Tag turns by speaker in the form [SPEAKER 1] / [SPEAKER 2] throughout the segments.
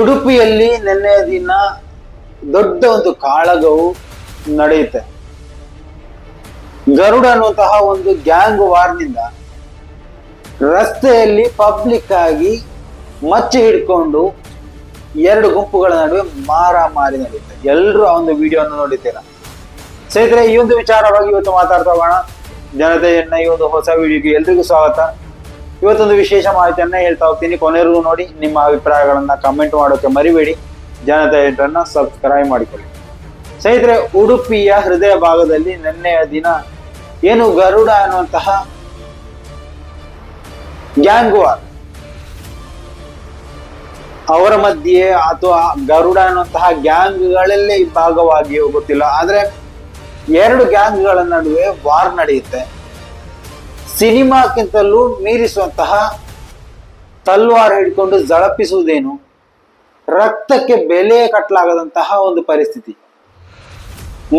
[SPEAKER 1] ಉಡುಪಿಯಲ್ಲಿ ನಿನ್ನೆಯ ದಿನ ದೊಡ್ಡ ಒಂದು ಕಾಳಗವು ನಡೆಯುತ್ತೆ. ಗರುಡ ಅನ್ನುವಂತಹ ಒಂದು ಗ್ಯಾಂಗ್ ವಾರ್ನಿಂದ ರಸ್ತೆಯಲ್ಲಿ ಪಬ್ಲಿಕ್ ಆಗಿ ಮಚ್ಚಿ ಹಿಡ್ಕೊಂಡು ಎರಡು ಗುಂಪುಗಳ ನಡುವೆ ಮಾರಾಮಾರಿ ನಡೆಯುತ್ತೆ. ಎಲ್ಲರೂ ಆ ಒಂದು ವಿಡಿಯೋವನ್ನು ನೋಡಿದ್ದೀರಾ ಸ್ನೇಹಿತರೆ. ಈ ಒಂದು ವಿಚಾರವಾಗಿ ಇವತ್ತು ಮಾತಾಡ್ತಾ ಹೋಗೋಣ. ಜನತೆಯನ್ನ ಈ ಒಂದು ಹೊಸ ವಿಡಿಯೋಗೆ ಎಲ್ರಿಗೂ ಸ್ವಾಗತ. ಇವತ್ತೊಂದು ವಿಶೇಷ ಮಾಹಿತಿಯನ್ನ ಹೇಳ್ತಾ ಹೋಗ್ತೀನಿ, ಕೊನೆಯವರೆಗೂ ನೋಡಿ. ನಿಮ್ಮ ಅಭಿಪ್ರಾಯಗಳನ್ನ ಕಮೆಂಟ್ ಮಾಡೋಕೆ ಮರಿಬೇಡಿ. ಜನತೆಯನ್ನ ಸಬ್ಸ್ಕ್ರೈಬ್ ಮಾಡಿಕೊಳ್ಳಿ. ಸ್ನೇಹಿತರೆ, ಉಡುಪಿಯ ಹೃದಯ ಭಾಗದಲ್ಲಿ ನಿನ್ನೆಯ ದಿನ ಏನು ಗರುಡ ಅನ್ನುವಂತಹ ಗ್ಯಾಂಗ್ ವಾರ್ ಅವರ ಮಧ್ಯೆ ಅಥವಾ ಗರುಡ ಅನ್ನುವಂತಹ ಗ್ಯಾಂಗ್ಗಳಲ್ಲೇ ಭಾಗವಾಗಿಯೋ ಗೊತ್ತಿಲ್ಲ, ಆದ್ರೆ ಎರಡು ಗ್ಯಾಂಗ್ಗಳ ನಡುವೆ ವಾರ್ ನಡೆಯುತ್ತೆ. ಸಿನಿಮಾಕ್ಕಿಂತಲೂ ಮೀರಿಸುವಂತಹ ತಲ್ವಾರ್ ಹಿಡ್ಕೊಂಡು ಜಳಪಿಸುವುದೇನು, ರಕ್ತಕ್ಕೆ ಬೆಲೆ ಕಟ್ಟಲಾಗದಂತಹ ಒಂದು ಪರಿಸ್ಥಿತಿ,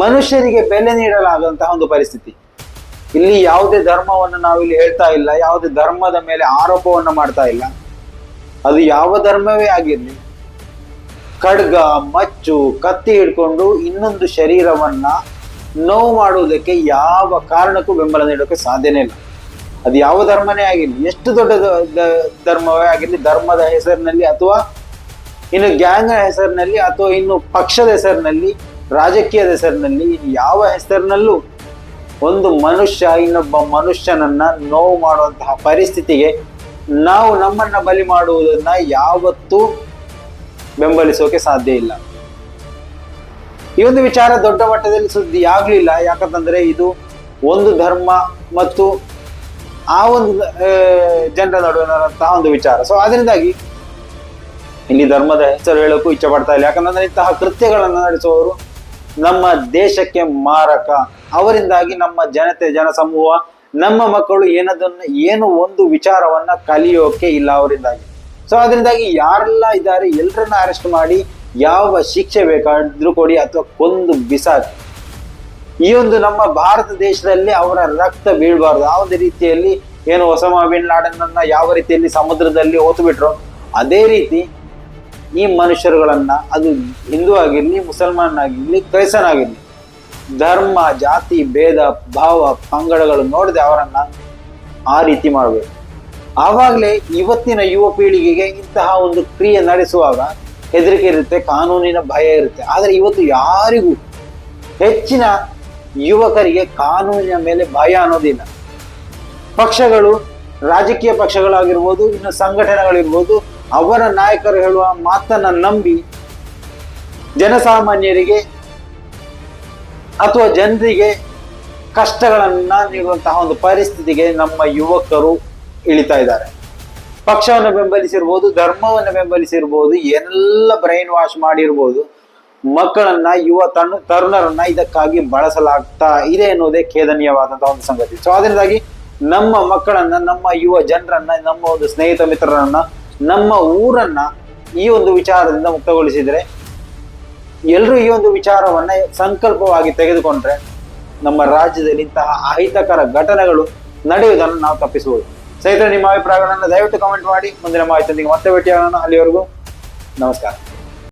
[SPEAKER 1] ಮನುಷ್ಯರಿಗೆ ಬೆಲೆ ನೀಡಲಾಗದಂತಹ ಒಂದು ಪರಿಸ್ಥಿತಿ. ಇಲ್ಲಿ ಯಾವುದೇ ಧರ್ಮವನ್ನು ನಾವಿಲ್ಲಿ ಹೇಳ್ತಾ ಇಲ್ಲ, ಯಾವುದೇ ಧರ್ಮದ ಮೇಲೆ ಆರೋಪವನ್ನು ಮಾಡ್ತಾ ಇಲ್ಲ. ಅದು ಯಾವ ಧರ್ಮವೇ ಆಗಿರ್ಲಿ, ಖಡ್ಗ, ಮಚ್ಚು, ಕತ್ತಿ ಹಿಡ್ಕೊಂಡು ಇನ್ನೊಂದು ಶರೀರವನ್ನ ನೋವು ಮಾಡುವುದಕ್ಕೆ ಯಾವ ಕಾರಣಕ್ಕೂ ಬೆಂಬಲ ನೀಡೋಕೆ ಸಾಧ್ಯನೇ ಇಲ್ಲ. ಅದು ಯಾವ ಧರ್ಮನೇ ಆಗಿರ್ಲಿ, ಎಷ್ಟು ದೊಡ್ಡ ಧರ್ಮವೇ ಆಗಿರ್ಲಿ, ಧರ್ಮದ ಹೆಸರಿನಲ್ಲಿ ಅಥವಾ ಇನ್ನು ಗ್ಯಾಂಗ್ ಹೆಸರಿನಲ್ಲಿ ಅಥವಾ ಇನ್ನು ಪಕ್ಷದ ಹೆಸರಿನಲ್ಲಿ, ರಾಜಕೀಯದ ಹೆಸರಿನಲ್ಲಿ, ಯಾವ ಹೆಸರಿನಲ್ಲೂ ಒಂದು ಮನುಷ್ಯ ಇನ್ನೊಬ್ಬ ಮನುಷ್ಯನನ್ನ ನೋವು ಮಾಡುವಂತಹ ಪರಿಸ್ಥಿತಿಗೆ ನಾವು ನಮ್ಮನ್ನ ಬಲಿ ಮಾಡುವುದನ್ನ ಯಾವತ್ತೂ ಬೆಂಬಲಿಸೋಕೆ ಸಾಧ್ಯ ಇಲ್ಲ. ಈ ಒಂದು ವಿಚಾರ ದೊಡ್ಡ ಮಟ್ಟದಲ್ಲಿ ಸುದ್ದಿ ಆಗ್ಲಿಲ್ಲ, ಯಾಕಂತಂದ್ರೆ ಇದು ಒಂದು ಧರ್ಮ ಮತ್ತು ಆ ಒಂದು ಜನರ ನಡುವೆ ನಡೆದಂತಹ ಒಂದು ವಿಚಾರ. ಸೊ ಅದರಿಂದಾಗಿ ಇಲ್ಲಿ ಧರ್ಮದ ಹೆಸರು ಹೇಳೋಕ್ಕೂ ಇಚ್ಛೆ ಪಡ್ತಾ ಇಲ್ಲ, ಯಾಕಂತಂದ್ರೆ ಇಂತಹ ಕೃತ್ಯಗಳನ್ನು ನಡೆಸುವವರು ನಮ್ಮ ದೇಶಕ್ಕೆ ಮಾರಕ. ಅವರಿಂದಾಗಿ ನಮ್ಮ ಜನತೆ, ಜನಸಮೂಹ, ನಮ್ಮ ಮಕ್ಕಳು ಏನು ಒಂದು ವಿಚಾರವನ್ನ ಕಲಿಯೋಕೆ ಇಲ್ಲ ಅವರಿಂದಾಗಿ. ಸೊ ಅದರಿಂದಾಗಿ ಯಾರೆಲ್ಲ ಇದ್ದಾರೆ ಎಲ್ಲರನ್ನ ಅರೆಸ್ಟ್ ಮಾಡಿ ಯಾವ ಶಿಕ್ಷೆ ಬೇಕಾದ್ರೂ ಕೊಡಿ ಅಥವಾ ಕೊಂದು ಬಿಸಾಕಿ. ಈ ಒಂದು ನಮ್ಮ ಭಾರತ ದೇಶದಲ್ಲಿ ಅವರ ರಕ್ತ ಬೀಳಬಾರ್ದು. ಆ ಒಂದು ರೀತಿಯಲ್ಲಿ ಏನು ಒಸಾಮಾ ಬಿನ್ ಲಾಡೆನ್ ಅನ್ನ ಯಾವ ರೀತಿಯಲ್ಲಿ ಸಮುದ್ರದಲ್ಲಿ ಹೋತು ಬಿಟ್ರು, ಅದೇ ರೀತಿ ಈ ಮನುಷ್ಯರುಗಳನ್ನ, ಅದು ಹಿಂದೂ ಆಗಿರ್ಲಿ, ಮುಸಲ್ಮಾನ್ ಆಗಿರ್ಲಿ, ಕ್ರೈಸ್ತನ್ ಆಗಿರ್ಲಿ, ಧರ್ಮ, ಜಾತಿ, ಭೇದ ಭಾವ, ಪಂಗಡಗಳು ನೋಡದೆ ಅವರನ್ನ ಆ ರೀತಿ ಮಾಡಬೇಕು. ಆವಾಗಲೇ ಇವತ್ತಿನ ಯುವ ಪೀಳಿಗೆಗೆ ಇಂತಹ ಒಂದು ಕ್ರಿಯೆ ನಡೆಸುವಾಗ ಹೆದರಿಕೆ ಇರುತ್ತೆ, ಕಾನೂನಿನ ಭಯ ಇರುತ್ತೆ. ಆದರೆ ಇವತ್ತು ಯಾರಿಗೂ, ಹೆಚ್ಚಿನ ಯುವಕರಿಗೆ ಕಾನೂನಿನ ಮೇಲೆ ಭಯ ಅನ್ನೋದಿಲ್ಲ. ಪಕ್ಷಗಳು, ರಾಜಕೀಯ ಪಕ್ಷಗಳಾಗಿರ್ಬೋದು, ಇನ್ನು ಸಂಘಟನೆಗಳಿರ್ಬೋದು, ಅವರ ನಾಯಕರು ಹೇಳುವ ಮಾತನ್ನ ನಂಬಿ ಜನಸಾಮಾನ್ಯರಿಗೆ ಅಥವಾ ಜನರಿಗೆ ಕಷ್ಟಗಳನ್ನ ನೀಡುವಂತಹ ಒಂದು ಪರಿಸ್ಥಿತಿಗೆ ನಮ್ಮ ಯುವಕರು ಇಳಿತಾ ಇದ್ದಾರೆ. ಪಕ್ಷವನ್ನು ಬೆಂಬಲಿಸಿರ್ಬೋದು, ಧರ್ಮವನ್ನು ಬೆಂಬಲಿಸಿರ್ಬೋದು, ಏನೆಲ್ಲ ಬ್ರೈನ್ ವಾಶ್ ಮಾಡಿರ್ಬೋದು, ಮಕ್ಕಳನ್ನ, ತರುಣರನ್ನ ಇದಕ್ಕಾಗಿ ಬಳಸಲಾಗ್ತಾ ಇದೆ ಎನ್ನುವುದೇ ಖೇದನೀಯವಾದಂತಹ ಒಂದು ಸಂಗತಿ. ಸೊ ಅದರಿಂದಾಗಿ ನಮ್ಮ ಮಕ್ಕಳನ್ನ, ನಮ್ಮ ಯುವ ಜನರನ್ನ, ನಮ್ಮ ಒಂದು ಸ್ನೇಹಿತ ಮಿತ್ರರನ್ನ, ನಮ್ಮ ಊರನ್ನ ಈ ಒಂದು ವಿಚಾರದಿಂದ ಮುಕ್ತಗೊಳಿಸಿದ್ರೆ, ಎಲ್ಲರೂ ಈ ಒಂದು ವಿಚಾರವನ್ನ ಸಂಕಲ್ಪವಾಗಿ ತೆಗೆದುಕೊಂಡ್ರೆ ನಮ್ಮ ರಾಜ್ಯದಲ್ಲಿ ಇಂತಹ ಅಹಿತಕರ ಘಟನೆಗಳು ನಡೆಯುವುದನ್ನು ನಾವು ತಪ್ಪಿಸಬಹುದು. ಸ್ನೇಹಿತರೆ, ನಿಮ್ಮ ಅಭಿಪ್ರಾಯಗಳನ್ನು ದಯವಿಟ್ಟು ಕಮೆಂಟ್ ಮಾಡಿ. ಮುಂದಿನ ಮಾಹಿತಿಯೊಂದಿಗೆ ಮತ್ತೆ ಭೇಟಿಯಾಗೋಣ. ಅಲ್ಲಿವರೆಗೂ ನಮಸ್ಕಾರ.